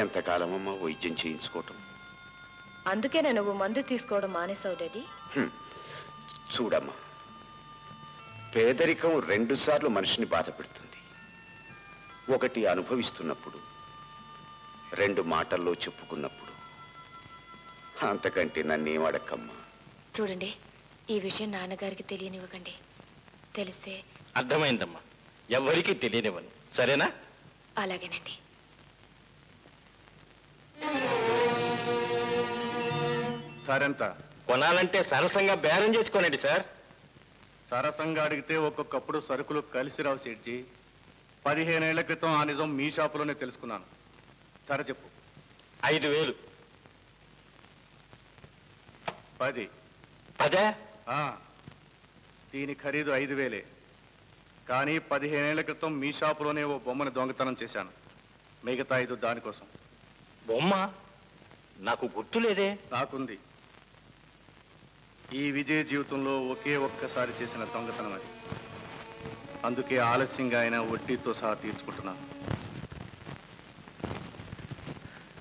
ఎంతకాలమమ్మా వైద్యం చేయించుకోవటం? అందుకేనా నువ్వు మందు తీసుకోవడం మానేసావు డాడీ? చూడమ్మా, పేదరికం 2 సార్లు మనిషిని బాధ పెడుతుంది. ఒకటి అనుభవిస్తున్నప్పుడు, 2 మాటల్లో చెప్పుకున్నప్పుడు. అంతకంటే నన్నేం అడక్కమ్మా. చూడండి, ఈ విషయం నాన్నగారికి తెలియనివ్వకండి. తెలిస్తే... అర్థమైందమ్మా, ఎవరికీ తెలియనివ్వను, సరేనా? అలాగేనండి. సార్ ఎంత కొనాలంటే సరసంగా బేరం చేసుకోనండి సార్. సరసంగా అడిగితే ఒక్కొక్కప్పుడు సరుకులు కలిసి రావు సేట్జీ. 15 ఏళ్ల క్రితం ఆ నిజం మీ షాపులోనే తెలుసుకున్నాను. ధర చెప్పు. 5,000. 10. 10? దీని ఖరీదు 5,000. కానీ 15 ఏళ్ల క్రితం మీ షాపులోనే ఓ బొమ్మను దొంగతనం చేశాను. మిగతా 5 దానికోసం. బొమ్మ నాకు గుర్తులేదే. నాకుంది. ఈ విజయ జీవితంలో ఒకే ఒక్కసారి చేసిన దొంగతనం అది. అందుకే ఆలస్యంగా అయినా వడ్డీతో సహా తీర్చుకుంటున్నాను.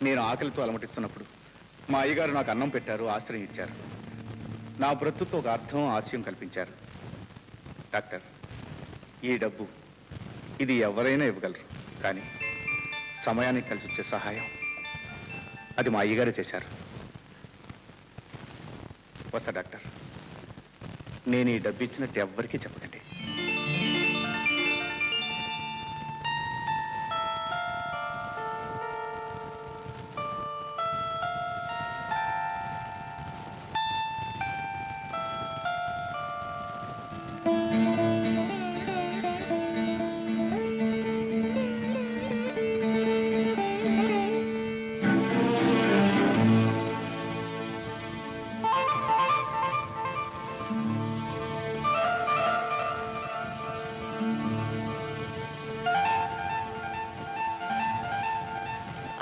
నేను ఆకలితో అలమటిస్తున్నప్పుడు మా అయ్యగారు నాకు అన్నం పెట్టారు, ఆశ్రయం ఇచ్చారు. నా బ్రతుకు ఒక అర్థం, ఆశయం కల్పించారు. డాక్టర్, ఈ డబ్బు ఇది ఎవరైనా ఇవ్వగలరు, కానీ సమయానికి కలిసి వచ్చే సహాయం అది మా అయ్యగారే చేశారు. వస్తా డాక్టర్. నేను ఈ డబ్బు ఇచ్చినట్టు ఎవ్వరికీ చెప్పకండి.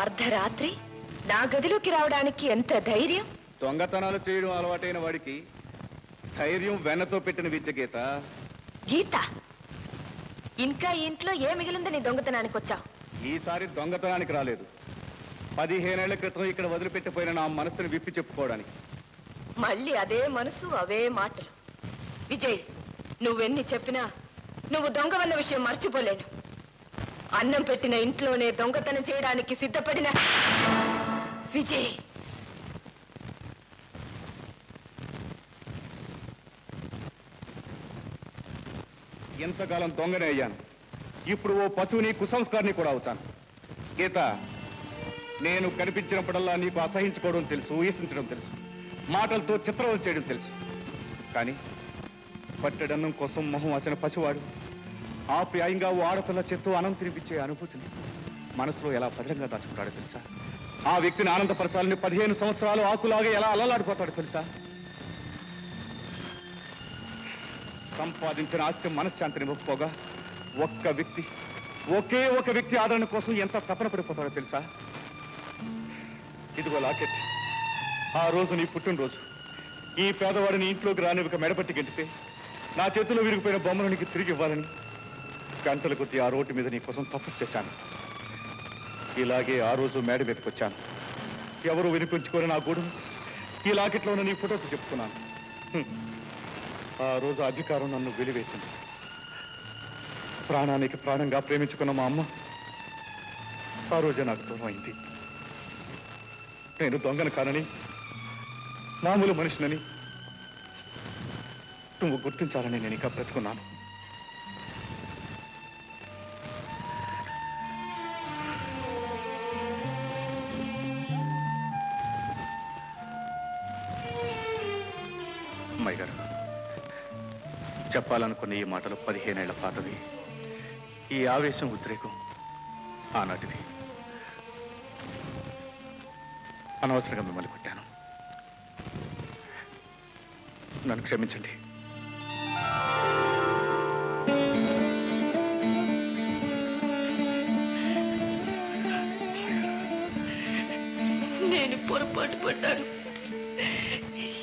అర్ధరాత్రి నా గదిలోకి రావడానికి ఎంత ధైర్యం! దొంగతనాలు చేయడం అలవాటైన వాడికి ధైర్యం వెన్నతో పెట్టిన విద్య గీత. గీత, ఇంకా ఇంట్లో ఏ మిగిలింది నీ దొంగతనానికి వచ్చావు? ఈసారి దొంగతనానికి రాలేదు. 15 ఏళ్ల క్రితం ఇక్కడ వదిలిపెట్టిపోయిన నా మనసును విప్పి చెప్పుకోవడానికి. మళ్ళీ అదే మనసు, అవే మాటలు. విజయ్, నువ్వెన్ని చెప్పినా నువ్వు దొంగవన్న విషయం మర్చిపోలేను. అన్నం పెట్టిన ఇంట్లోనే దొంగతనం చేయడానికి సిద్ధపడిన విజయ్. ఎంతకాలం దొంగనే అయ్యాను, ఇప్పుడు ఓ పశువుని, కుసంస్కారిని కూడా అవుతాను. గీత, నేను కనిపించినప్పుడల్లా నీకు అసహించుకోవడం తెలుసు, ఊహించడం తెలుసు, మాటలతో చిత్రవద చేయడం తెలుసు. కానీ పట్టెడన్నం కోసం మొహం వచ్చిన పసివాడు ఆప్యాయంగా ఓ ఆడపిల్ల చేత్తో అన్నం తినిపించే అనుభూతిని మనసులో ఎలా భద్రంగా దాచుకుంటాడో తెలుసా? ఆ వ్యక్తిని ఆనందపరచాలని 15 సంవత్సరాలు ఆకులాగా ఎలా అల్లలాడిపోతాడో తెలుసా? సంపాదించిన ఆస్తి మనశ్శాంతిని ఒప్పుకోగా ఒకే ఒక వ్యక్తి ఆదరణ కోసం ఎంత తపన పడిపోతాడో తెలుసా? ఇదిగో లాకెట్. ఆ రోజు నీ పుట్టినరోజు. ఈ పేదవాడిని ఇంట్లోకి రానివ్వక మెడపట్టి గెంటితే నా చేతిలో విరిగిపోయిన బొమ్మను నీకు తిరిగి ఇవ్వాలని గంటల కొద్దీ ఆ రోడ్డు మీద నీ కోసం తపస్సు చేశాను. ఇలాగే ఆ రోజు మేడ మీదకి వచ్చాను. ఎవరు వినిపించుకొని నా గూడును ఈ లాకెట్లో ఉన్న నీ ఫోటోకి చెప్పుకున్నాను. ఆ రోజు అధికారం నన్ను వెలివేసింది. ప్రాణానికి ప్రాణంగా ప్రేమించుకున్న మా అమ్మ ఆ రోజే నాకు దూరం అయింది. నేను దొంగను కానని, మామూలు మనిషినని నువ్వు గుర్తించాలని నేను ఇంకా బ్రతుకున్నాను. అమ్మాయి గారు, చెప్పాలనుకున్న ఈ మాటలు 15 ఏళ్ల పాతవి. ఈ ఆవేశం, ఉద్రేకం ఆనాటిది. అనవసరంగా మిమ్మల్ని కొట్టాను. నన్ను క్షమించండి. నేను పొరపాటు పడ్డాను.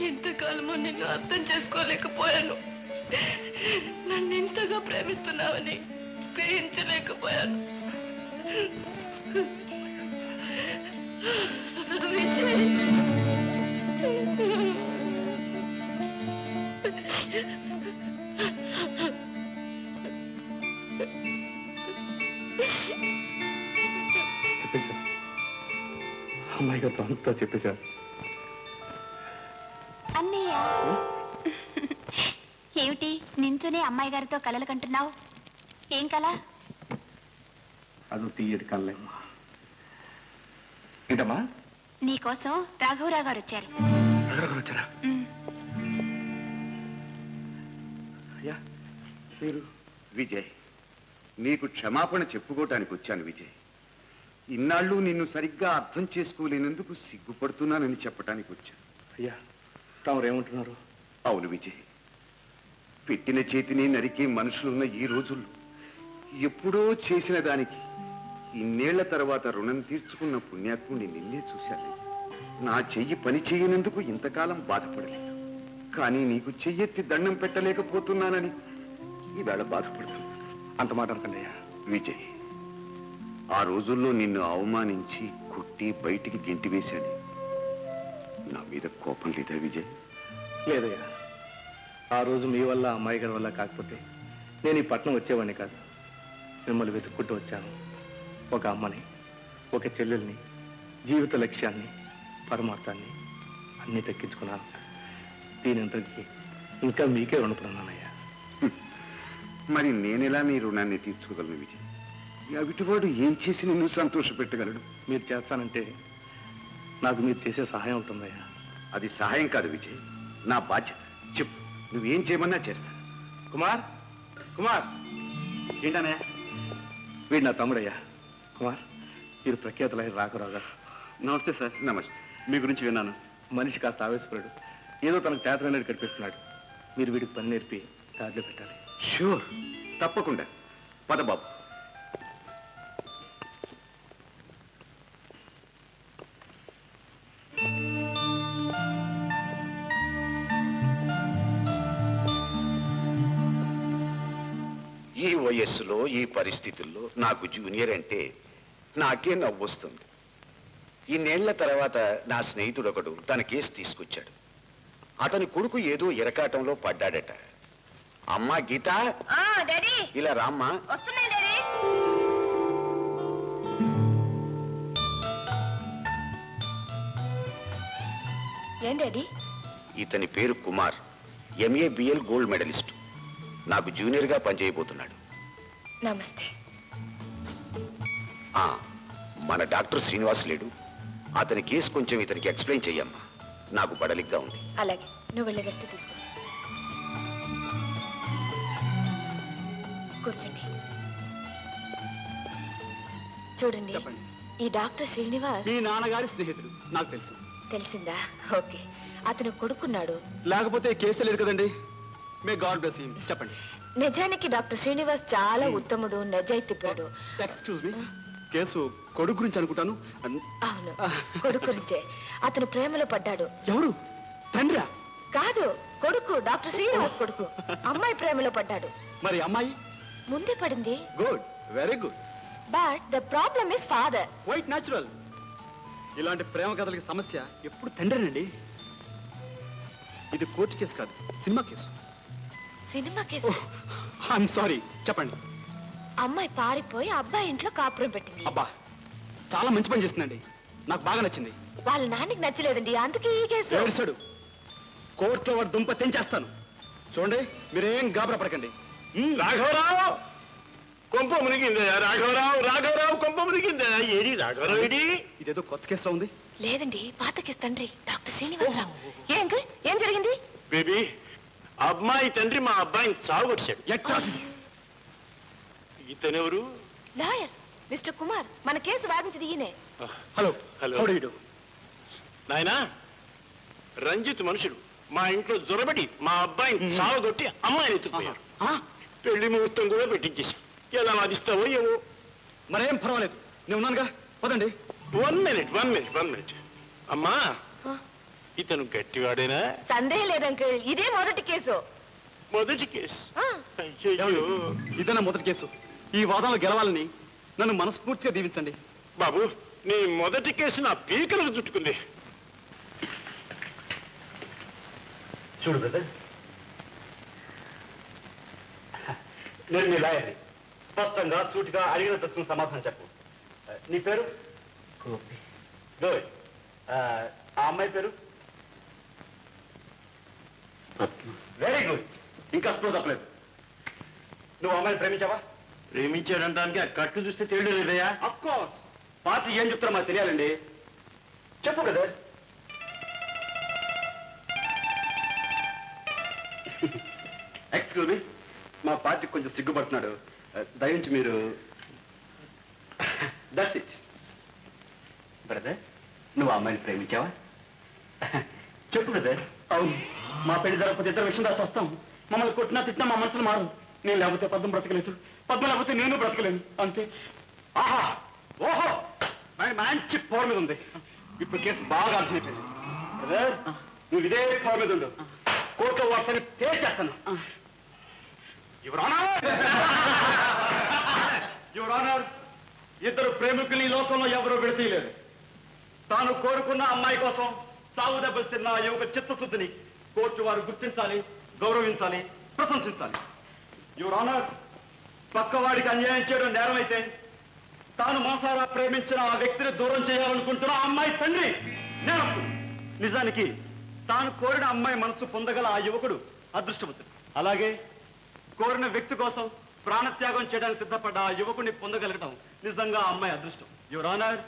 ఇంతకాలము నిన్ను అర్థం చేసుకోలేకపోయాను. నన్ను ఇంతగా ప్రేమిస్తున్నావని గ్రహించలేకపోయాను. అమ్మాయి గారితో అంతా చెప్పేశారు. అన్నయ్య ఏమిటి నించునే అమ్మాయి గారితో కలలు కంటున్నావు? ఏం కల? అది తీయటి కళ్ళేమ్మా. ఏంటమ్మా? నీకోసం రాఘవరావు గారు వచ్చారు. వచ్చారా? అయ్యా మీరు? విజయ్, నీకు క్షమాపణ చెప్పుకోవటానికి వచ్చాను విజయ్. ఇన్నాళ్ళు నిన్ను సరిగ్గా అర్థం చేసుకోలేనందుకు సిగ్గుపడుతున్నానని చెప్పటానికి వచ్చాను. అయ్యా తమరేమంటున్నారు? అవును విజయ్, పెట్టిన చేతిని నరికే మనుషులున్న ఈ రోజుల్లో ఎప్పుడో చేసిన దానికి ఇన్నేళ్ల తర్వాత రుణం తీర్చుకున్న పుణ్యాత్ముని నిన్నే చూశాను. నా చెయ్యి పని చేయనందుకు ఇంతకాలం బాధపడలేదు, కానీ నీకు చెయ్యెత్తి దండం పెట్టలేకపోతున్నానని ఈవేళ బాధపడుతున్నా. అంత మాట అనకండి అయ్యా. విజయ్, ఆ రోజుల్లో నిన్ను అవమానించి కొట్టి బయటికి గెంటివేశాను. నా మీద కోపం లేదా విజయ్? లేదయ్యా, ఆ రోజు మీ వల్ల అమ్మాయి గారి వల్ల కాకపోతే నేను ఈ పట్నం వచ్చేవాడిని కాదు. మిమ్మల్ని వెతుక్కుంటూ వచ్చాను. ఒక అమ్మని, ఒక చెల్లెల్ని, జీవిత లక్ష్యాన్ని, పరమార్థాన్ని అన్నీ దక్కించుకున్నాను. దీనంతటికీ ఇంకా మీకే రుణపడున్నానయ్యా. మరి నేనెలా నీ రుణాన్ని తీర్చుకోగలను విజయ్? అవిటివాడు ఏం చేసి నిన్ను సంతోష పెట్టగలడు? మీరు చేస్తానంటే నాకు మీరు చేసే సహాయం ఉంటుందయ్యా. అది సహాయం కాదు విజయ్, నా బాధ్యత. చెప్పు, నువ్వేం చేయమన్నా చేస్తా. కుమార్, కుమార్ ఏంటనే? వీడు నా తమ్ముడయ్యా. కుమార్, మీరు ప్రఖ్యాతులైన రాఘవరావు గారు. నమస్తే సార్. నమస్తే. మీ గురించి విన్నాను. మనిషి కాస్త ఆవేశపడాడు, ఏదో తనకు చేతననేది కనిపిస్తున్నాడు. మీరు వీడికి పని నేర్పి దారిలో పెట్టాలి. షూర్, తప్పకుండా. పద బాబు. ఈ వయస్సులో ఈ పరిస్థితుల్లో నాకు జూనియర్ అంటే నాకే నవ్వొస్తుంది. ఇన్నేళ్ల తర్వాత నా స్నేహితుడు ఒకడు తన కేసు తీసుకొచ్చాడు. అతని కొడుకు ఏదో ఇరకాటంలో పడ్డాడట. అమ్మా గీత, డాడీ ఇలా రామ్మా. వస్తున్నాయి డాడీ. ఏం డాడీ? ఇతని పేరు కుమార్, ఎంఏబిఎల్ గోల్డ్ మెడలిస్ట్. నాకు జూనియర్గా పనిచేయబోతున్నాడు. నమస్తే. ఆ, మన డాక్టర్ శ్రీనివాస్ లేడు, అతని కేసు కొంచెం ఇతనికి ఎక్స్ప్లెయిన్ చెయ్యమ్మా. నాకు బడలిగ్గా ఉంది. అలాగే, నువ్వు వెళ్ళి రెస్ట్ తీసుకో. కూర్చోండి. చూడండి, చెప్పండి. ఈ డాక్టర్ శ్రీనివాస్ మీ నాన్నగారి స్నేహితుడు, నాకు తెలుసు. తెలిసిందా? ఓకే. అతను కొడుకున్నాడు. లేకపోతే కేసు లేదు కదండి. May God bless him. చెప్పండి. నిజానికి డాక్టర్ శ్రీనివాస్ చాలా ఉత్తముడు, నిజాయితీపరుడు. ఎక్స్క్యూజ్ మీ, కేసు కొడుకు గురించి అనుకుంటాను. అవును, కొడుకు గురించే. అతను ప్రేమలో పడ్డాడు. ఎవరు? తండ్రా? కాదు, కొడుకు, డాక్టర్ శ్రీనివాస్ కొడుకు. అమ్మాయి ప్రేమలో పడ్డాడు. మరి అమ్మాయి? ముందే పడింది. Good, very good. But the problem is father. White natural. ఇలాంటి ప్రేమ కథలకి సమస్య ఎప్పుడు తండ్రినండి. ఇది కోర్టు కేసు కాదు, cinema case. Cinema case. I'm sorry, చెప్పండి. అమ్మాయి పారిపోయి అబ్బాయి ఇంట్లో కాపురం పెట్టింది. అబ్బా, చాలా మంచి పని చేస్తుందండి. నాకు బాగా నచ్చింది. వాళ్ళ నాన్నకి నచ్చలేదండి, అందుకే ఈ కేసు. ఏడుస్తాడు. కోర్టులో వాడు దుంప తెంచేస్తాను. చూడండి, మీరేం గాబరా పడకండి. రాఘవరావు కొంప మునిగిందా? రాఘవరావు, రాఘవరావు కొంప మునిగిందా? ఏది రాఘవరావు? ఏడి? ఇదేదో కొత్త కేసులో ఉంది. లేదండి, పాత కేసు తండ్రి డాక్టర్ శ్రీనివాసరావు. ఏ అంకుల్, ఏం జరిగింది? బేబీ, అమ్మాయి తండ్రి మా అబ్బాయిని చావుకొచ్చాడు. ఎట్లా? ఇతనెవరు? Lawyer mister Kumar. మన కేసు వాదించింది ఈయనే. Hello, hello. How do you do? నాయనా, రంజిత్ మనుషులు మా ఇంట్లో జొరబడి మా అబ్బాయిని చావగొట్టి అమ్మాయిని ఎత్తుకుపోయారు. పెళ్లి ముహూర్తం కూడా పెట్టించేశాం. ఎలా వాదిస్తావో ఏవో. మరేం పర్వాలేదు, నేను ఉన్నానుగా. పదండి. 1 మినిట్. అమ్మా, ఇతను గట్టివాడేనా? సందేహం లేదు అంకుల్, ఇదే మొదటి కేసు. మొదటి కేసు. ఆ, అయ్యయ్యో. ఇదన్నా మొదటి కేసు. ఈ వాదనలో గెలవాలని నన్ను మనస్ఫూర్తిగా దీవించండి. బాబు, నీ మొదటి కేసు నా పీకలకు చుట్టుకుంది. చూడు బ్రదర్, నేను నీ లాయర్ని. స్పష్టంగా సూటిగా అడిగిన ప్రశ్న సమాధానం చెప్పు. నీ పేరు? గుడ్. ఆ అమ్మాయి పేరు వెరీ గుడ్. ఇంకా స్లో తప్పలేదు. నువ్వు అమ్మాయిని ప్రేమించావా? ప్రేమించాడంటానికి ఆ కట్లు చూస్తే తెలియలేదయ్యా. Of course. పార్టీ ఏం చెప్తారో మాకు తెలియాలండి. చెప్పు బ్రదర్. ఎక్స్క్యూజ్ మీ, మా పార్టీకి కొంచెం సిగ్గుపడుతున్నాడు. దయించి మీరు దట్స్ ఇట్. బ్రదర్, నువ్వు ఆ అమ్మాయిని ప్రేమించావా? చెప్పు బ్రదర్. అవును, మా పెళ్లి జరగకపోతే ఇద్దరు విషయం దాచి వస్తాం. మమ్మల్ని కొట్టినా తిట్టినా మా మనసులు మారు. నేను లేకపోతే పద్మం బ్రతకలేదు, పద్మం లేకపోతే నేను బ్రతకలేను, అంతే. ఆహా, ఓహో, మంచి పవర్ మీద ఉంది. ఇప్పుడు కేసు బాగా అర్థం అయిపోయింది. బ్రదర్, నువ్వు ఇదే పవర్ మీద ఉండు. కోర్టులో వార్తని తేల్చేస్తాను. యువర్ ఆనర్, యువర్ ఆనర్, ఇద్దరు ప్రేమికులు ఈ లోకంలో ఎవరూ విడతీయలేరు. తాను కోరుకున్న అమ్మాయి కోసం సాగు దెబ్బలు తిన్న ఆ యువక చిత్తశుద్ధిని కోర్టు వారు గుర్తించాలి, గౌరవించాలి, ప్రశంసించాలి. యువర్ ఆనర్, పక్కవాడికి అన్యాయం చేయడం నేరం అయితే తాను మనసారా ప్రేమించిన ఆ వ్యక్తిని దూరం చేయాలనుకుంటున్న ఆ అమ్మాయి తండ్రి నేరస్తుడు. నిజానికి తాను కోరిన అమ్మాయి మనసు పొందగల ఆ యువకుడు అదృష్టవంతుడు. అలాగే కోరిన వ్యక్తి కోసం ప్రాణత్యాగం చేయడానికి సిద్ధపడ్డ ఆ యువకుడిని పొందగలగడం నిజంగా ఆ అమ్మాయి అదృష్టం. యువర్ ఆనర్,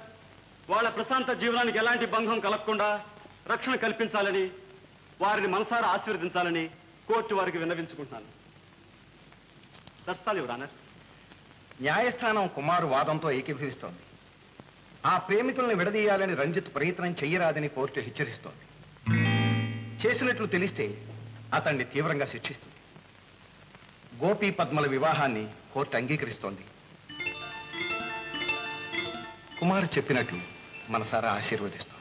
వాళ్ళ ప్రశాంత జీవనానికి ఎలాంటి భంగం కలగకుండా రక్షణ కల్పించాలని, వారిని మనసారా ఆశీర్వదించాలని కోర్టు వారికి విన్నవించుకుంటున్నాను. దర్శనాలు యువర్ ఆనర్. న్యాయస్థానం కుమారు వాదంతో ఏకీభవిస్తోంది. ఆ ప్రేమికుల్ని విడదీయాలని రంజిత్ ప్రయత్నం చెయ్యరాదని కోర్టు హెచ్చరిస్తోంది. చేసినట్లు తెలిస్తే అతన్ని తీవ్రంగా శిక్షిస్తుంది. గోపి పద్మల వివాహాన్ని కోర్టు అంగీకరిస్తోంది. కుమారు చెప్పినట్లు మనసారా ఆశీర్వదిస్తోంది.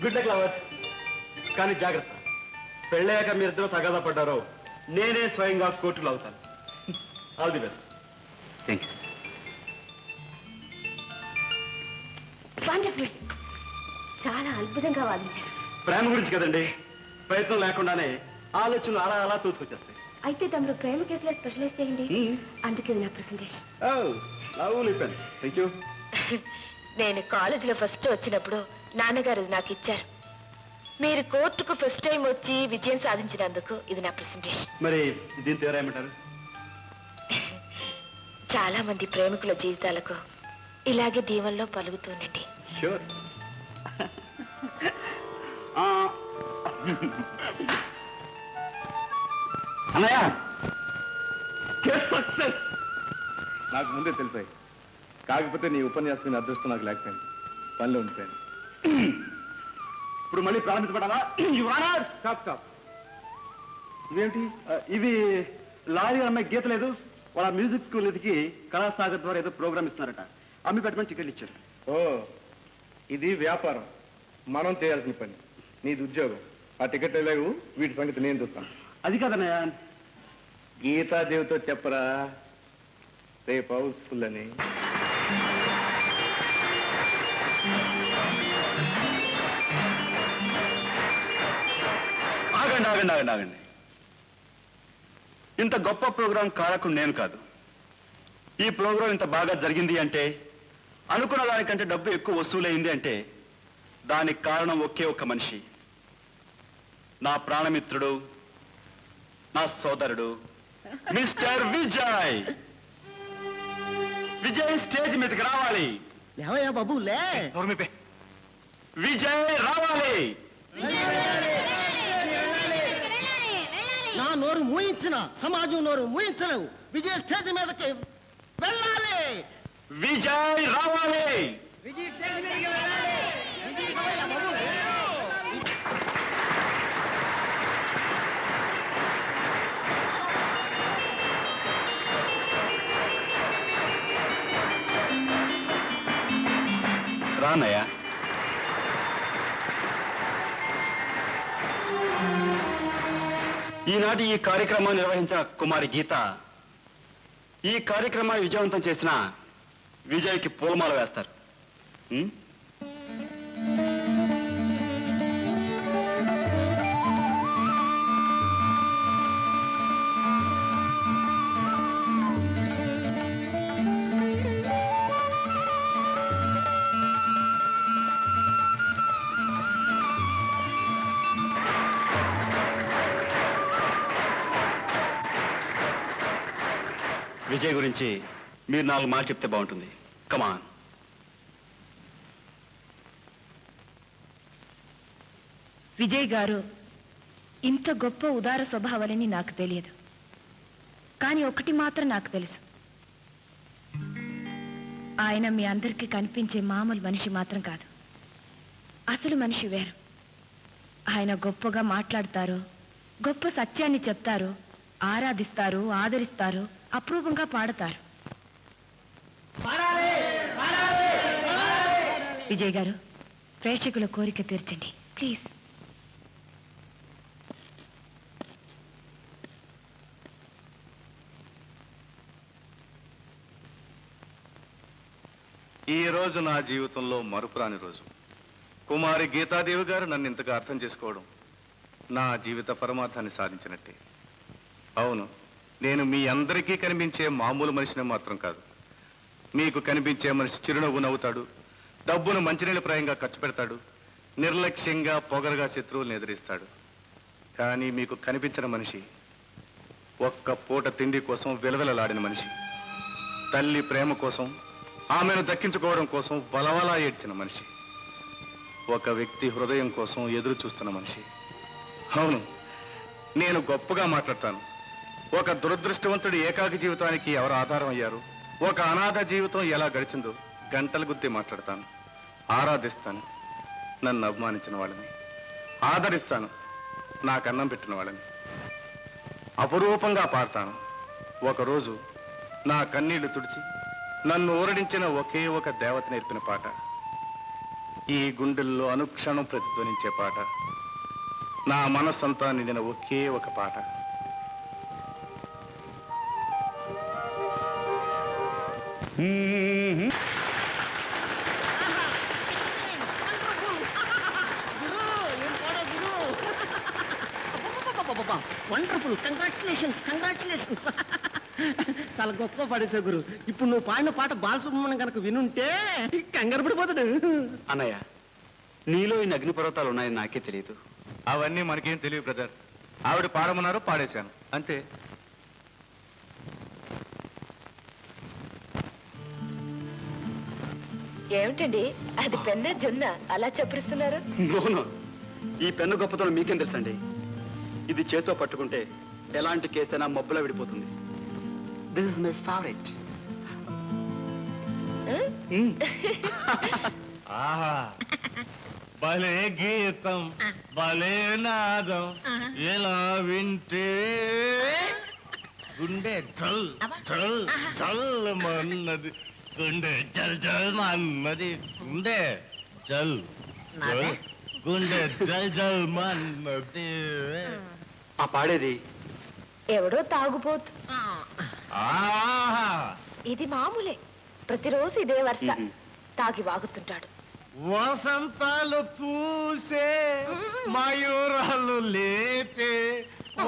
Good luck lovers. కానీ జాగ్రత్త, పెళ్ళయ్యాక మీరిద్దరూ తగాదా పడ్డారో నేనే స్వయంగా కోర్టులో అవుతాను. All the best. Thank you. Wonderful. చాలా అద్భుతంగా వాదించారు. ప్రేమ గురించి కదండి, ప్రయత్నం లేకుండానే ఆలోచనలు అలా అలా తోసుకొచ్చేస్తాయి. అయితే తమరు ప్రేమ కేసులో స్పెషలైజ్ చేయండి. అందుకే ఇది నా ప్రెసెంటేషన్. Thank you. నేను కాలేజీలో ఫస్ట్ వచ్చినప్పుడు నాన్నగారు ఇది నాకు ఇచ్చారు. మీరు కోర్టుకు ఫస్ట్ టైం వచ్చి విజయం సాధించినందుకు ఇది నా ప్రెసెంటేషన్. మరి దీని పేరు ఏమంటారు? చాలా మంది ప్రేమికుల జీవితాలకు ఇలాగే దీవెనలో పలుకుతుందండి. షూర్. అన్నయ్య, సక్సెస్. నాకు ముందే తెలిసాయి. కాకపోతే నీ ఉపన్యాసం అదృష్టం నాకు లేకపోయింది, పనిలో ఉండిపోయాను. ఇప్పుడు మళ్ళీ ప్రారంభించబడాలా? Stop stop. ఇదేమిటి? ఇది లారీ అమ్మాయి గీత లేదు. వాళ్ళ మ్యూజిక్ స్కూల్ ఎదికి కళాసాగర్ ద్వారా ఏదో ప్రోగ్రామ్ ఇస్తున్నారట. అమ్మి పెట్టమని టికెట్లు ఇచ్చారు. ఓ, ఇది వ్యాపారం, మనం చేయాల్సిన పని. నీది ఉద్యోగం. ఆ టికెట్ లేవు, వీటి సంగతి నేను చూస్తాను. అది కాదన్నయ్య. గీతాదేవితో చెప్పరా రేపు హౌస్ఫుల్ అని. ఆగండి ఆగండి ఆగండి ఆగండి. ఇంత గొప్ప ప్రోగ్రాం కారకుడు నేను కాదు. ఈ ప్రోగ్రాం ఇంత బాగా జరిగింది అంటే, అనుకున్న దానికంటే డబ్బు ఎక్కువ వసూలైంది అంటే దానికి కారణం ఒకే ఒక్క మనిషి, నా ప్రాణమిత్రుడు, నా సోదరుడు మిస్టర్ విజయ్. విజయ్ స్టేజ్ మీదకి రావాలి. లేవయ్యా బాబు, లే. విజయ్ రావాలి. నా నోరు మూయించిన సమాజం నోరు మూయించలేవు. విజయ స్టేజ్ మీదకి వెళ్ళాలి. విజయ్ రావాలి. విజయ్ స్టేజ్ మీదకి వెళ్ళాలి. విజయ్ రావయ్యా బాబు. రానయ్యా. ఈనాటి ఈ కార్యక్రమాన్ని నిర్వహించిన కుమారి గీత ఈ కార్యక్రమాన్ని విజయవంతం చేసిన విజయ్కి పూలమాల వేస్తారు. ఉం? విజయ్ గురించి మీరు 4 మాటలు చెప్తే బాగుంటుంది. కమాన్. విజయ్ గారు ఇంత గొప్ప ఉదార స్వభావాలని నాకు తెలియదు. కానీ ఒకటి మాత్రం నాకు తెలుసు, ఆయన మీ అందరికీ కనిపించే మామూలు మనిషి మాత్రం కాదు, అసలు మనిషి వేరు. ఆయన గొప్పగా మాట్లాడతారు, గొప్ప సత్యాన్ని చెప్తారు, ఆరాధిస్తారు, ఆదరిస్తారు, అపూర్వంగా పాడతారు. విజయ్ గారు, ప్రేక్షకుల కోరిక తీర్చండి ప్లీజ్. ఈ రోజు నా జీవితంలో మరుపురాని రోజు. కుమారి గీతాదేవి గారు నన్ను ఇంతగా అర్థం చేసుకోవడం నా జీవిత పరమార్థాన్ని సాధించినట్టే. అవును, నేను మీ అందరికీ కనిపించే మామూలు మనిషిని మాత్రం కాదు. మీకు కనిపించే మనిషి చిరునవ్వు నవ్వుతాడు, డబ్బును మంచినీళ్ళ ప్రాయంగా ఖర్చు పెడతాడు, నిర్లక్ష్యంగా పొగరగా శత్రువులను ఎదిరిస్తాడు. కానీ మీకు కనిపించిన మనిషి ఒక్క పూట తిండి కోసం విలవిలలాడిన మనిషి, తల్లి ప్రేమ కోసం, ఆమెను దక్కించుకోవడం కోసం బలవలా ఏడ్చిన మనిషి, ఒక వ్యక్తి హృదయం కోసం ఎదురు చూస్తున్న మనిషి. అవును, నేను గొప్పగా మాట్లాడతాను. ఒక దురదృష్టవంతుడి ఏకాకి జీవితానికి ఎవరు ఆధారం అయ్యారు, ఒక అనాథ జీవితం ఎలా గడిచిందో గంటల గుద్ది మాట్లాడతాను. ఆరాధిస్తాను నన్ను అభిమానించిన వాళ్ళని, ఆదరిస్తాను నాకు అన్నం పెట్టిన వాళ్ళని, అపురూపంగా పాడతాను. ఒకరోజు నా కన్నీళ్లు తుడిచి నన్ను ఊరడించిన ఒకే ఒక దేవత నేర్పిన పాట, ఈ గుండెల్లో అనుక్షణం ప్రతిధ్వనించే పాట, నా మనస్సంతా నిండిన ఒకే ఒక పాట. Wonderful, congratulations. చాలా గొప్ప పాడేశావు గురు. ఇప్పుడు నువ్వు పాడిన పాట బాలసుబ్రహ్మణ్యం కనుక వినుంటే కంగారు పడిపోతాడు. అన్నయ్య, నీలో ఈ అగ్నిపర్వతాలు ఉన్నాయని నాకే తెలియదు. అవన్నీ మనకేం తెలియదు బ్రదర్. ఆవిడ పాడమన్నారు, పాడేశాను అంతే. ఏమిటండి అది పెన్న జొన్న అలా చప్పరిస్తున్నారు? నో, ఈ పెన్ను గొప్పతనం మీకేం తెలుసండి? ఇది చేతో పట్టుకుంటే ఎలాంటి కేసైనా మబ్బులా విడిపోతుంది. This is my favourite. ఆహా, భలే గీతం, భలే నాదం, ఎలా వింటే గుండె చల్ చల్ చల్ మన్నది, గుండె చల్ చల్ మన్నది, గుండె చల్ చల్, గుండె చల్ చల్ మన్నది. ఆ పాడేది ఎవడో తాగుపోతు. ఆహా, ఇది మామూలే, ప్రతిరోజు ఇదే వరుస. తాగి వాగుతుంటాడు. వసంతాలు పూసే మయూరాలు లేచే,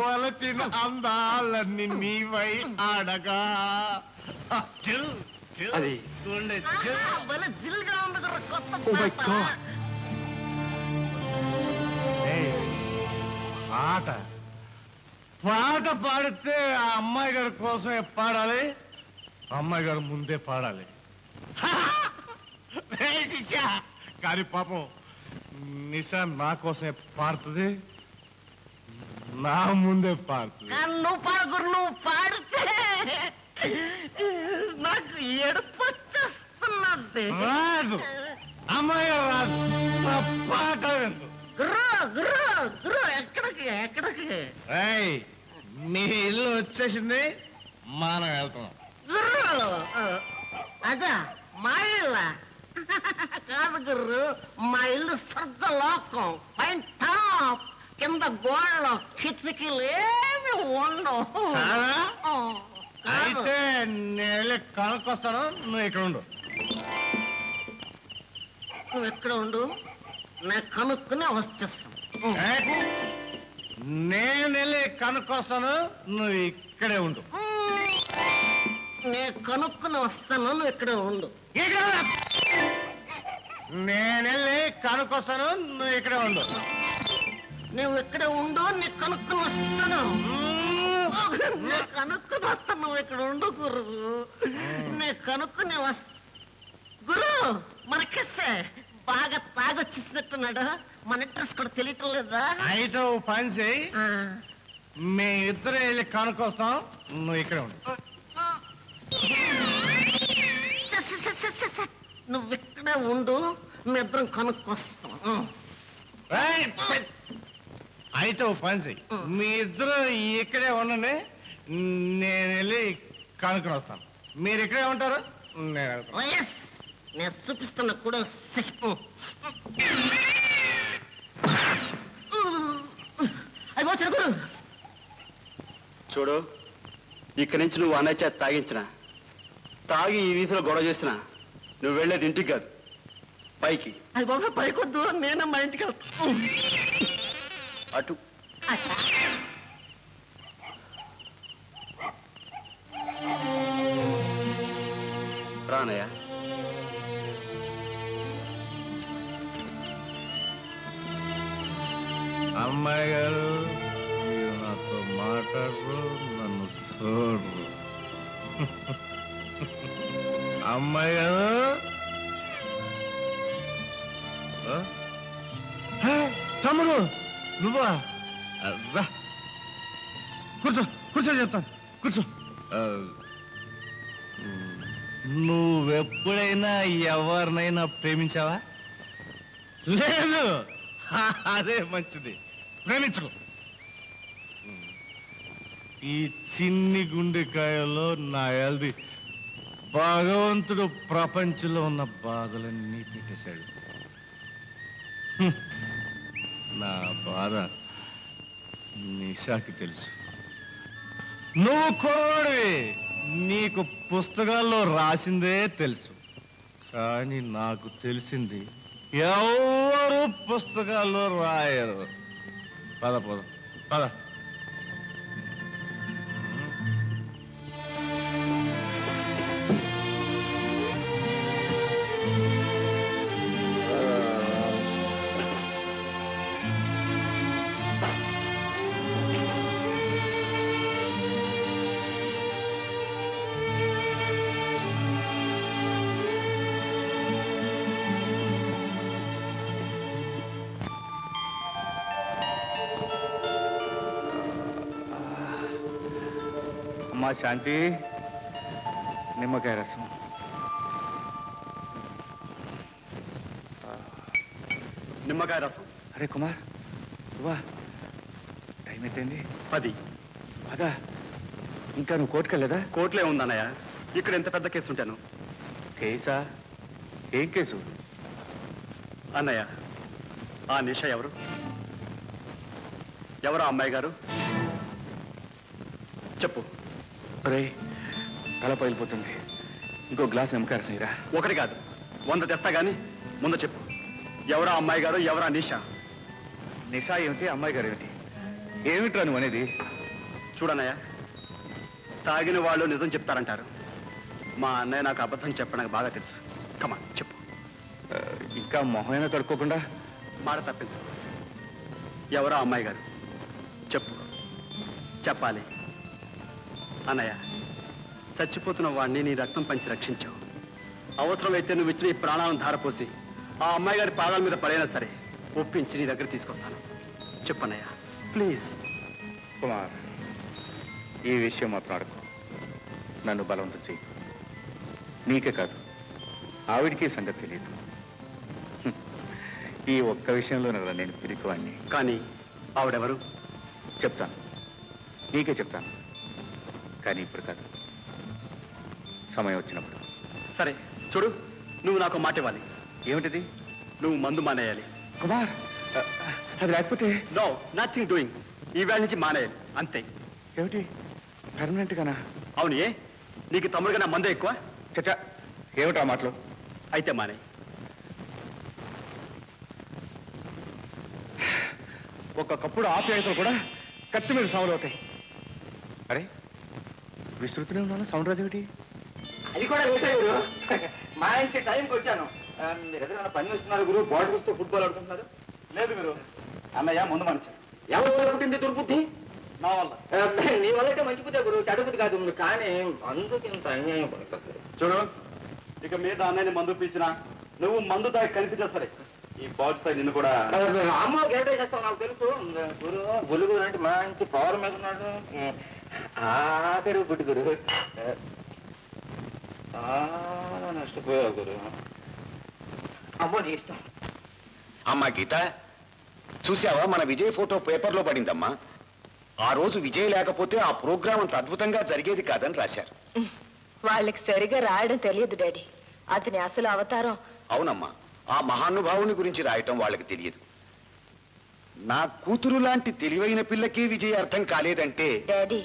వలచిన అందాలన్నీ నీవై ఆడగా, చిల్ చిల్ అది గుండె చిల్. జిల్గా ఉంది గురు, కొత్త Oh my పాట. God. ఏయ్, పాట పాట పాడితే ఆ అమ్మాయి గారి కోసమే పాడాలి, అమ్మాయి గారు ముందే పాడాలి. ఏయ్ శిష్యా, కానీ పాపం నిషా నా కోసమే పాడుతుంది, నా ముందే పాడుతుంది. కానీ నువ్వు పాడు గురు, నువ్వు పాడితే నాకు ఏడుపు వచ్చేస్తున్నది. రాదు, అమ్మాయి గారు రాదు, నా పాట విందు. గురు గురు గురు, ఎక్కడికి ఎక్కడికి? ఏయ్, నీ ఇల్లు వచ్చేసింది, మనం వెళ్తున్నాం. గురు అదా మా ఇల్ల కాదు గురు, మా ఇల్లు స్వర్గలోకం, పైన టాప్, కింద గోడలు కిటికీలు ఏమి ఉండవు. కాదా? కాదు. అయితే నేను వెళ్ళి కనుక్కొస్తాను, నువ్వు ఇక్కడ ఉండు. నువ్వు ఎక్కడ ఉండు, నేను కనుక్కునే వచ్చేస్తాను. నేను వెళ్ళి కనుక్కొస్తాను, నువ్వు ఇక్కడే ఉండు. నేను కనుక్కుని వస్తాను, నువ్వు ఇక్కడే ఉండు. ఇక్కడ ఉండు. నేను వెళ్ళి కనుక్కొస్తాను, నువ్వు ఇక్కడే ఉండు. నువ్వు ఇక్కడే ఉండు, నేను కనుక్కుని వస్తాను. నే కనుక్కుని వస్తాను, నువ్వు ఇక్కడ ఉండు గురు. నే కనుక్కుని వస్తా. గురు మన కిస్సే బాగా తాగొచ్చేసినట్టున్నాడు. మన అడ్రస్ కూడా తెలియటం లేదా? అయితే ఓ పని చేయి, ఆ. మీ ఇద్దరు వెళ్ళి కనుక్కొస్తాం, నువ్వు ఇక్కడే ఉండు. నువ్వు ఇక్కడే ఉండు, మీ ఇద్దరం కనుక్కొస్తాం. ఏయ్, అయితే ఓ పని చెయ్యి, మీ ఇద్దరు ఇక్కడే ఉండండి, నేను వెళ్ళి కనుక్కొని వస్తాను. మీరు ఇక్కడే ఉంటారు, నేను వెళ్తాను. ఎస్, నేను చూపిస్తున్నా కూడా. అయిపోయి గురు. చూడు, ఇక్కడి నుంచి నువ్వు అన్నయ్య చేత తాగించిన, తాగి ఈ వీధిలో గొడవ చేసిన, నువ్వు వెళ్ళేది ఇంటికి కాదు, పైకి. అయ్యి బాబా పైకొద్దు, నేనే మా ఇంటికి వెళ్తాను. అటు. రానయ్య. అమ్మాయి గారు, మీరు నాతో మాట్లాడరు, నన్ను చూడరు. అమ్మాయి గారు, తమ్ముడు నువ్వా? రా, కూర్చో కూర్చో, చెప్తాను, కూర్చో. నువ్వెప్పుడైనా ఎవరినైనా ప్రేమించావా? లేదు. అదే మంచిది, ప్రేమించుకో. ఈ చిన్ని గుండెకాయలో నా ఎల్ది భగవంతుడు ప్రపంచంలో ఉన్న బాధలన్నీ పెట్టేశాడు. నా బాధ నిషాకి తెలుసు. నువ్వు కుర్రాడివి, నీకు పుస్తకాల్లో రాసిందే తెలుసు. కానీ నాకు తెలిసింది ఎవరు పుస్తకాల్లో రాయరు. పద పద పద. అమ్మా శాంతి, నిమ్మకాయ రసం. నిమ్మకాయ రసం. అరే కుమార్, వా, టైం ఎంతైంది? 10. అదా, ఇంకా నువ్వు కోర్టుకెళ్ళదా? కోర్టులే ఉందన్నయ్య, ఇక్కడ ఎంత పెద్ద కేసు ఉంటాను. కేసా? ఏం కేసు? అన్నయ్య, ఆ నిష ఎవరు? ఎవరు అమ్మాయి గారు? చెప్పు. అరే, తల పగిలిపోతుంది. ఇంకో గ్లాస్ నిమ్మకాయ రసం ఇరా. ఒకటి కాదు, 100 తెస్తా గాని ముందు చెప్పు. ఎవరా అమ్మాయి గారు, ఎవరా నిష? నిషా ఏమిటి, అమ్మాయి గారు ఏమిటి? ఏమిట్రా నువ్వు అనేది? చూడన్నయ్య, తాగిన వాళ్ళు నిజం చెప్తారంటారు. మా అన్నయ్య నాకు అబద్ధం చెప్పడానికి బాగా తెలుసు. కమా చెప్పు. ఇంకా మొహమైనా కడుక్కోకుండా మాట తప్పించు. ఎవరా అమ్మాయి గారు? చెప్పు. చెప్పాలి. అన్నయ్య, చచ్చిపోతున్న వాడిని నీ రక్తం పంచి రక్షించావు. అవసరమైతే నువ్వు ఇచ్చిన ఈ ప్రాణాలను ధారపోసి ఆ అమ్మాయి గారి పాదాల మీద పడైనా సరే ఒప్పించి నీ దగ్గర తీసుకొస్తాను. చెప్పన్నయ్య, ప్లీజ్. కుమార్, ఈ విషయం మాత్రం అడకు. నన్ను బలవంతం చెయ్యి. నీకే కాదు, ఆవిడికి సంగతి తెలియదు. ఈ ఒక్క విషయంలో నేను పిరికివాణ్ణి. కానీ ఆవిడెవరు? చెప్తాను, నీకే చెప్తాను. కానీ ఇప్పుడు కాదు, సమయం వచ్చినప్పుడు. సరే చూడు, నువ్వు నాకు మాట ఇవ్వాలి. ఏమిటిది? నువ్వు మందు మానేయాలి. కుమార్, అది లేకపోతే నో, నథింగ్ డూయింగ్. ఈవేళ నుంచి మానేయాలి, అంతే. ఏమిటి, పర్మనెంట్ గానా? అవును. ఏ, నీకు తమ్ముడు కన్నా మందే ఎక్కువ? చచ్చా, ఏమిటా మాటలు? అయితే మానే. ఒక్కొక్కప్పుడు ఆప్యాయతలు కూడా కత్తి మీద సౌండ్ అవుతాయి. అరే, విస్తృతనే ఉన్నాను, సౌండ్ రాదేమిటి? అది కూడా వేసారు. మా ఇంటి టైంకి వచ్చాను. మీరు ఎదురైనా పని వస్తున్నారు గురు, బాల్ చూస్తూ ఫుట్బాల్ ఆడుకుంటున్నారు. లేదు మీరు. అన్నయ్య ముందు మనిషి. ఎవరు పుట్టింది దుర్బుద్ధి? నా వల్ల. నీ వల్ల అయితే మంచి బుద్ధి గురు, చెడు బుద్ధి కాదు. కానీ అందుకు ఇంత అన్యాయం పడుతుంది. చూడు, ఇక మీద అన్నయ్యని మందు పీల్చినా నువ్వు మందు దాకా కనిపించా సరే, ఈ బాడీ సైడ్ నిన్ను కూడా అమ్మ గేటే చేస్తావు నాకు తెలుసు. గురు బులుగు అంటే మంచి పవర్ మీద ఉన్నాడు. ఆఖరి బుడ్డి గురు నష్టపోయావు గురు. అమ్మో నీ ఇష్టం. అమ్మా గీత, చూసావా మన విజయ్ ఫోటో పేపర్లో పడిందమ్మా. ఆ రోజు విజయ్ లేకపోతే ఆ ప్రోగ్రాం అంత అద్భుతంగా జరిగేది కాదని రాశారు. వాళ్ళకి సరిగా రాయడం తెలియదు డాడీ. అతని అసలు అవతారం. అవునమ్మా, ఆ మహానుభావుని గురించి రాయటం వాళ్ళకి తెలియదు. నా కూతురు లాంటి తెలివైన పిల్లకి విజయ్ అర్థం కాలేదంటే డాడీ,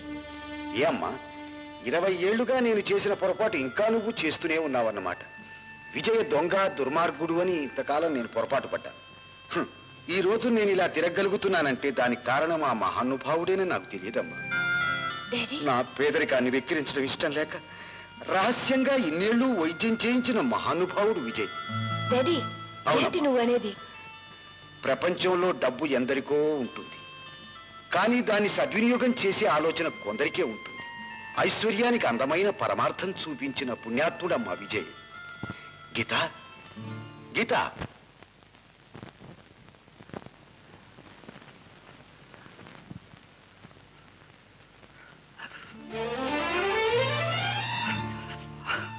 ఏ అమ్మా, 20 ఏళ్లుగా నేను చేసిన పొరపాటు ఇంకా నువ్వు చేస్తూనే ఉన్నావన్నమాట. విజయ దొంగ దుర్మార్గుడు అని ఇంతకాలం నేను పొరపాటు పడ్డాను. ఈ రోజు నేను ఇలా తిరగలుగుతున్నానంటే దానికి కారణం ఆ మహానుభావుడేనని నాకు తెలియదమ్మా. డాడీ, నా పేదరికాన్ని వెక్కిరించడం ఇష్టం లేక రహస్యంగా ఇన్నేళ్లు వైద్యం చేయించిన మహానుభావుడు విజయ్. డాడీ, అవునమ్మా. ఏంటి నువ్వు అనేది? ప్రపంచంలో డబ్బు ఎందరికో ఉంటుంది, కానీ దాన్ని సద్వినియోగం చేసే ఆలోచన కొందరికే ఉంటుంది. ఐశ్వర్యానికి అందమైన పరమార్థం చూపించిన పుణ్యాత్ముడమ్మా విజయ్. గీత, గీత,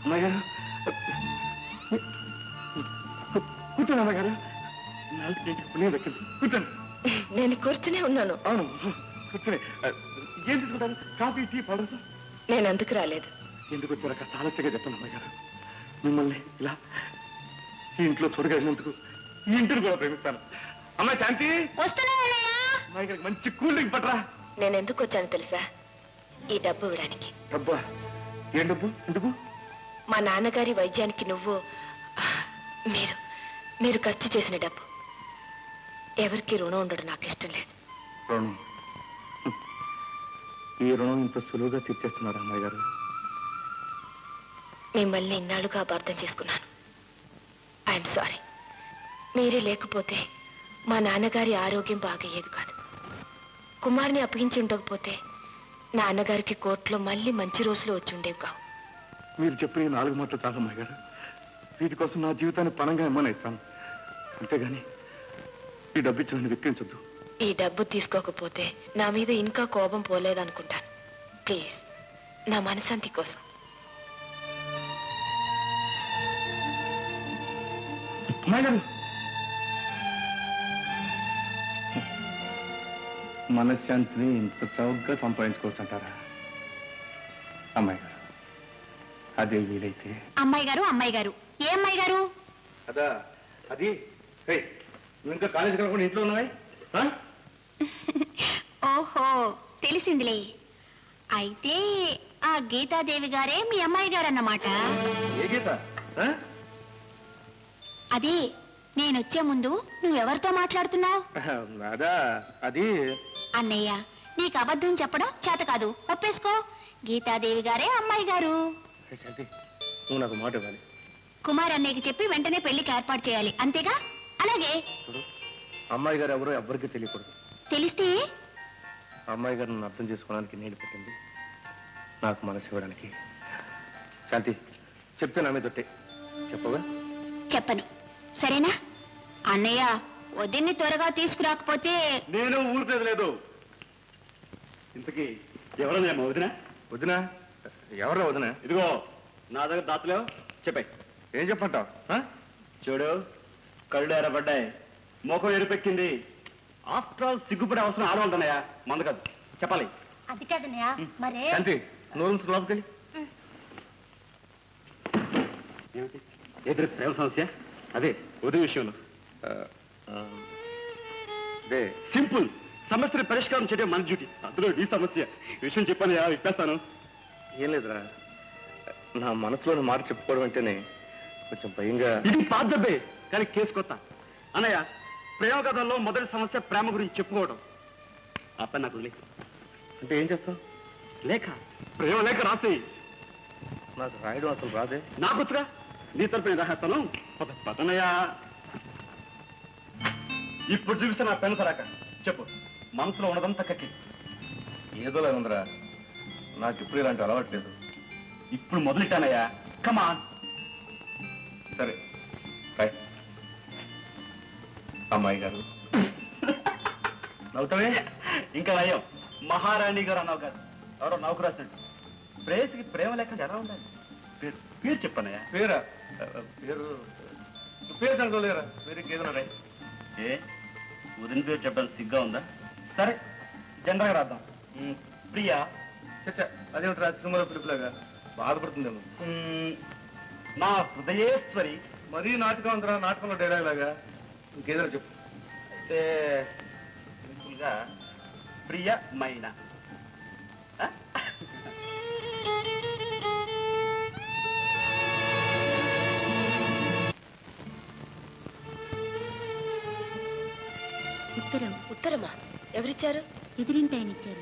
అమ్మగారు కూర్చోండి. అమ్మగారు నాలుగు పుణ్యం దక్కింది. కూర్చోండి. నేను కూర్చునే ఉన్నాను. అవును, కూర్చోండి. ఏం తీసుకుంటారు? Coffee, tea, powder? నేను అందుకు రాలేదు. ఎందుకు వచ్చారో కాస్త ఆలస్యంగా చెప్పండి అమ్మగారు. మిమ్మల్ని ఇలా ఈ ఇంట్లో చూడగలిగినందుకు ఈ ఇంటిని కూడా ప్రేమిస్తాను. అమ్మాయి శాంతి, అమ్మాయి గారికి మంచి కూల్ డ్రింక్ పట్టరా. నేను ఎందుకు వచ్చాను తెలుసా? ఈ డబ్బు ఇవ్వడానికి. డబ్బా? ఏం డబ్బు? ఎందుకు? మా నాన్నగారి వైద్యానికి మీరు ఖర్చు చేసిన డబ్బు. ఎవరికి రుణం ఉండడం నాకు ఇష్టం లేదు. రుణం? ఈ రుణం ఇంత సులువుగా తీర్చేస్తున్నారు అమ్మాయి గారు. మిమ్మల్ని ఇన్నాళ్ళుగా అపార్థం చేసుకున్నాను. I'm sorry. మీరే లేకపోతే మా నాన్నగారి ఆరోగ్యం బాగయ్యేది కాదు. కుమార్ని అప్పగించి ఉండకపోతే నాన్నగారికి కోర్టులో మళ్ళీ మంచి రోజులు వచ్చి ఉండేవి కావు. మీరు చెప్పిన ఈ 4 మాటలు చాలు అమ్మాయి గారు. వీటి కోసం నా జీవితాన్ని పణంగా ఇమ్మని ఇస్తాను. అంతేగాని ఈ డబ్బు ఇచ్చి నన్ను విక్రించొద్దు. ఈ డబ్బు తీసుకోకపోతే నా మీద ఇంకా కోపం పోలేదనుకుంటాను. ప్లీజ్, నా మనశాంతి కోసం. అమ్మాయి గారు, మనశ్శాంతిని ఇంత చౌకగా సంపాదించుకోవచ్చు అంటారా? అమ్మాయి గారు, అదే వీలైతే. అమ్మాయి గారు ఏ అమ్మాయి గారు? అదా అది. నువ్వు ఇంకా కాలేజీకి రాకుండా ఇంట్లో ఉన్నావే? ఓహో, తెలిసిందిలే. అయితే ఆ గీతాదేవి గారే మీ అమ్మాయి గారు అన్నమాట. ఏ గీత? అదే, నేనొచ్చే ముందు నువ్వెవరితో మాట్లాడుతున్నావు? అదా అది. అన్నయ్య, నీకు అబద్ధం చెప్పడం చేత కాదు, ఒప్పేసుకో. గీతాదేవి గారే అమ్మాయి గారు. శాంతి, నువ్వు నాకు మాట ఇవ్వాలి. కుమార్ అన్నయ్యకి చెప్పి వెంటనే పెళ్లికి ఏర్పాటు చేయాలి, అంతేగా? అలాగే. అమ్మాయి గారు ఎవరో ఎవ్వరికీ తెలియకూడదు. తెలిస్తే? అమ్మాయి గారు నన్ను అర్థం చేసుకోవడానికి నీళ్ళు పెట్టింది, నాకు మనసు ఇవ్వడానికి. శాంతి, చెప్తే నా మీద ఒట్టే. చెప్పవా? చెప్పను, సరేనా? అన్నయ్య, వదిన్ని త్వరగా తీసుకురాకపోతే నేను ఊరుకునేది లేదు. ఇంతకీ ఎవరన్నా వదినా? వదినా? ఎవరా వదినా? ఇదిగో నా దగ్గర దాతలేవు, చెప్పాయి. ఏం చెప్పంటావు? చూడు, కళ్ళు ఎరబడ్డాయి, ముఖం ఎరుపెక్కింది. ఆఫ్టర్ ఆల్ సిగ్గుపడే అవసరం ఆడవాళ్ళనయా, మంద కాదు. చెప్పాలి. అది కాదన్నయ్య, మరే. శాంతి, నోరు లోపలికి. ఏమిటి ఎదురు ప్రేమ సమస్య? అదే ఉదయం విషయంలో. అదే సింపుల్ సమస్యని పరిష్కారం చేయడం మన డ్యూటీ. అందులో ఈ సమస్య విషయం చెప్పాను, ఇప్పేస్తాను. ఏం లేదురా, నా మనసులోని మాట చెప్పుకోవడం అంటేనే కొంచెం భయంగా. ఇది పాద్దబ్బే, కానీ కేసు కొత్త. అన్నయ్య, ప్రేమ కథల్లో మొదటి సమస్య ప్రేమ గురించి చెప్పుకోవడం. ఆ పని నాకు లేక. అంటే ఏం చేస్తావు? లేఖ, ప్రేమ లేఖ రాసేయి. నాకు రాయడం అసలు రాదే. నాకు వచ్చుగా, నీ తరపు నేను రాసేస్తాను. పదనయ్యా, ఇప్పుడు చూపిస్తే నా పెన్ను తరాక. చెప్పు, మనసులో ఉన్నదంతా కక్కి. ఏదోలా ఉందిరా, నాకు ఇప్పుడు ఇలాంటి అలవాట్లేదు. ఇప్పుడు మొదలెట్టానయ్యా, కమాన్. సరే బాయ్. అమ్మాయి గారు నవ్వుతావే? ఇంకా నయం, మహారాణి గారు అన్నావు కాదు, ఎవరో నవ్వుకు రాసినట్టు. ప్రేయసికి ప్రేమ లేకుండా ఎలా ఉండాలి? పేరు పేరు చెప్పనయ్యా. పేరా? పేరు పేరు దాంట్లో లేరా? పేరు ఇంకేదైనా రాయి. ఏ వదిన పేరు చెప్పడానికి సిగ్గా ఉందా? సరే జెండాగా రాద్దాం. ప్రియా. చచ్చా, అదేమిటి సినిమాలో పిలుపులాగా బాధపడుతుందేమో. నా హృదయేశ్వరి. మరీ నాటకం అందరా, నాటకంలో డైలాగ్ లాగా ఇంకేదైనా చెప్పు. అయితే సింపుల్గా ప్రియమైన. ఉత్తరం. ఉత్తరమా? ఎవరిచ్చారు? ఎదిరింటి ఆయన ఇచ్చారు.